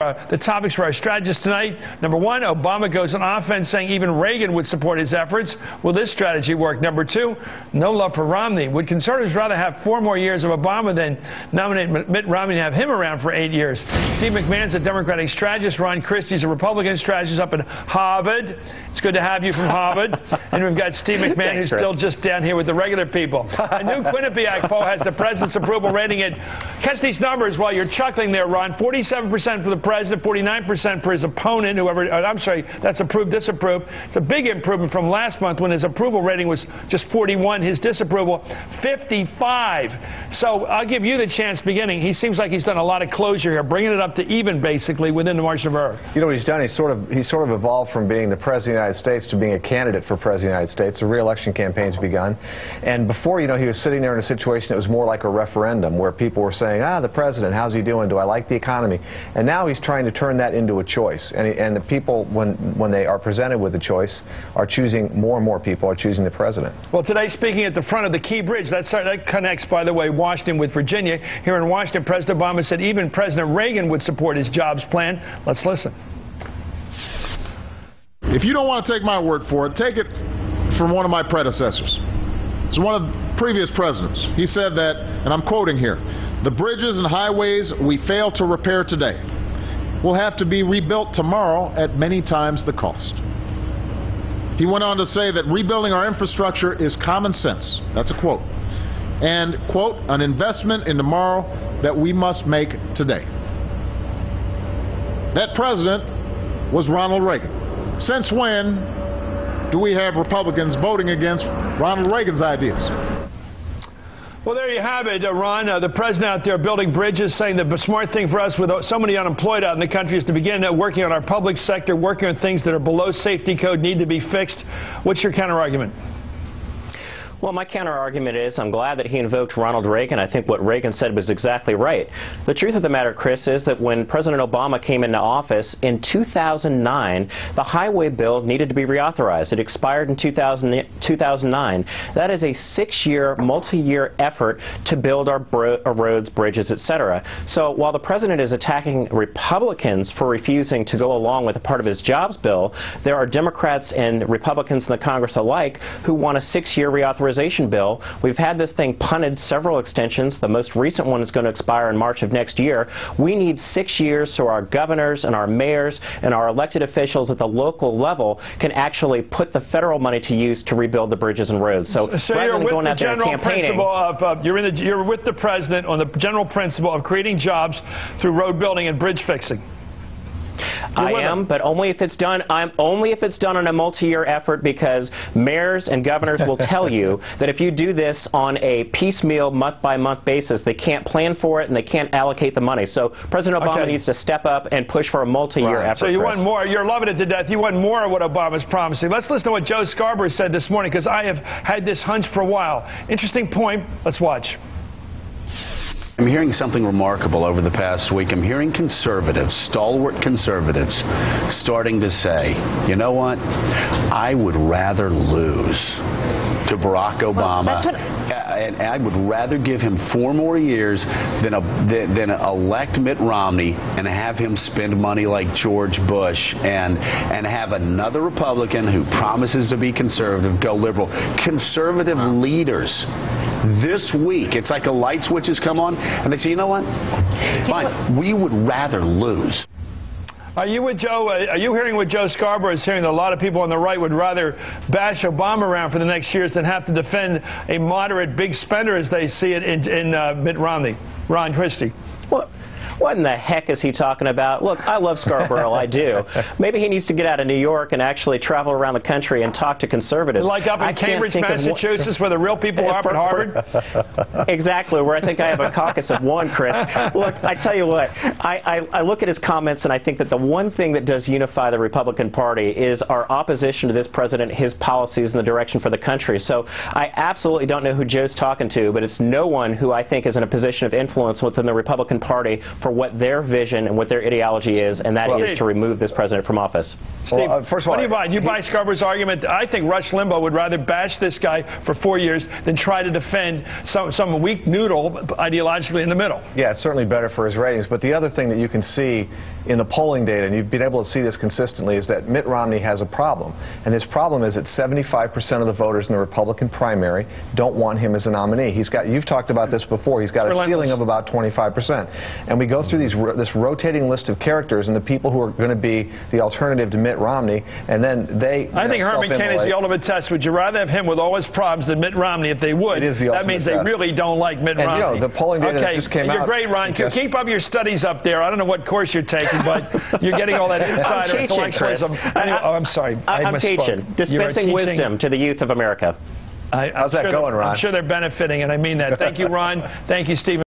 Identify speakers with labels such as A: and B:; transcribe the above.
A: The topics for our strategist tonight. Number one, Obama goes on offense saying even Reagan would support his efforts. Will this strategy work? Number two, no love for Romney. Would conservatives rather have 4 more years of Obama than nominate Mitt Romney and have him around for 8 years? Steve McMahon's a Democratic strategist. Ron Christie's a Republican strategist up in Harvard. It's good to have you from Harvard. And we've got Steve McMahon, who's still just down here with the regular people. A new Quinnipiac poll has the president's approval rating at, catch these numbers while you're chuckling there, Ron, 47% for the president, 49% for his opponent, whoever, I'm sorry, that's approved, disapprove. It's a big improvement from last month when his approval rating was just 41, his disapproval 55. So I'll give you the chance beginning. He seems like he's done a lot of closure here, bringing it up to even basically within the margin of error. You know what he's done? He's sort of evolved from being the president of the United States to being a candidate for president of the United States. The re-election campaign's begun. And before, you know, he was sitting there in a situation that was more like a referendum where people were saying, the president, how's he doing? Do I like the economy? And now he's trying to turn that into a choice. And the people, when they are presented with a choice, are choosing, more and more people are choosing the president. Well, today, speaking at the front of the Key Bridge, that connects, by the way, Washington with Virginia. Here in Washington, President Obama said even President Reagan would support his jobs plan. Let's listen.
B: If you don't want to take my word for it, take it from one of my predecessors. It's one of the previous presidents. He said that, and I'm quoting here, "The bridges and highways we fail to repair today will have to be rebuilt tomorrow at many times the cost." He went on to say that rebuilding our infrastructure is common sense. That's a quote. And, quote, "an investment in tomorrow that we must make today." That president was Ronald Reagan. Since when do we have Republicans voting against Ronald Reagan's ideas?
A: Well, there you have it, Ron. The president out there building bridges, saying the smart thing for us with so many unemployed out in the country is to begin working on our public sector, working on things that are below safety code, need to be fixed. What's your counter-argument?
C: Well, my counter-argument is I'm glad that he invoked Ronald Reagan. I think what Reagan said was exactly right. The truth of the matter, Chris, is that when President Obama came into office in 2009, the highway bill needed to be reauthorized. It expired in 2009. That is a 6-year, multi-year effort to build our roads, bridges, etc. So while the president is attacking Republicans for refusing to go along with a part of his jobs bill, there are Democrats and Republicans in the Congress alike who want a 6-year reauthorization bill. We've had this thing punted several extensions. The most recent one is going to expire in March of next year. We need 6 years so our governors and our mayors and our elected officials at the local level can actually put the federal money to use to rebuild the bridges and roads. So rather than going out there and campaigning, you're with the president on the general principle of creating jobs through road building and bridge fixing. I am, but only if it's done. Only if it's done on a multi-year effort, because mayors and governors will tell you that if you do this on a piecemeal, month-by-month basis, they can't plan for it and they can't allocate the money. So President Obama needs to step up and push for a multi-year effort. So you want more? You're loving it to death. You want more of what Obama's promising. Let's listen to what Joe Scarborough said this morning, because I have had this hunch for a while. Interesting point. Let's watch.
D: I'm hearing something remarkable over the past week. I'm hearing conservatives, stalwart conservatives, starting to say, you know what, I would rather lose to Barack Obama, and I would rather give him 4 more years than elect Mitt Romney and have him spend money like George Bush and have another Republican who promises to be conservative go liberal. Conservative leaders this week, it's like a light switch has come on, and they say, you know what? Fine, we would rather lose.
A: Are you with Joe? Are you hearing what Joe Scarborough is hearing? That a lot of people on the right would rather bash Obama around for the next years than have to defend a moderate big spender, as they see it, in Mitt Romney. Ron Christie.
C: What in the heck is he talking about? Look, I love Scarborough, I do. Maybe he needs to get out of New York and actually travel around the country and talk to conservatives.
A: Like up in Cambridge, Massachusetts, where the real people are, at Harvard?
C: Exactly, where I think I have a caucus of 1, Chris. Look, I tell you what, I look at his comments and I think that the one thing that does unify the Republican Party is our opposition to this president, his policies, and the direction for the country. So I absolutely don't know who Joe's talking to, but it's no one who I think is in a position of influence within the Republican Party for what their vision and what their ideology is, and that is to remove this president from office.
A: Steve, first of all, what do you buy? You buy Scarborough's argument? I think Rush Limbaugh would rather bash this guy for 4 years than try to defend some weak noodle ideologically in the middle.
E: Yeah, it's certainly better for his ratings. But the other thing that you can see in the polling data, and you've been able to see this consistently, is that Mitt Romney has a problem. And his problem is that 75% of the voters in the Republican primary don't want him as a nominee. You've talked about this before, he's got a ceiling of about 25%. And we go through this rotating list of characters and the people who are going to be the alternative to Mitt Romney, and then I
A: think Herman Cain is the ultimate test. Would you rather have him with all his problems than Mitt Romney? If they would, that means they really don't like Mitt Romney.
E: You know, the polling data that just came out.
A: You're great, Ron. Keep up your studies up there. I don't know what course you're taking, but you're getting all that insider intellectualism. I'm sorry.
C: I'm teaching. Dispensing wisdom to the youth of America.
E: How's that going, Ron?
A: I'm sure they're benefiting, and I mean that. Thank you, Ron. Thank you, Steve.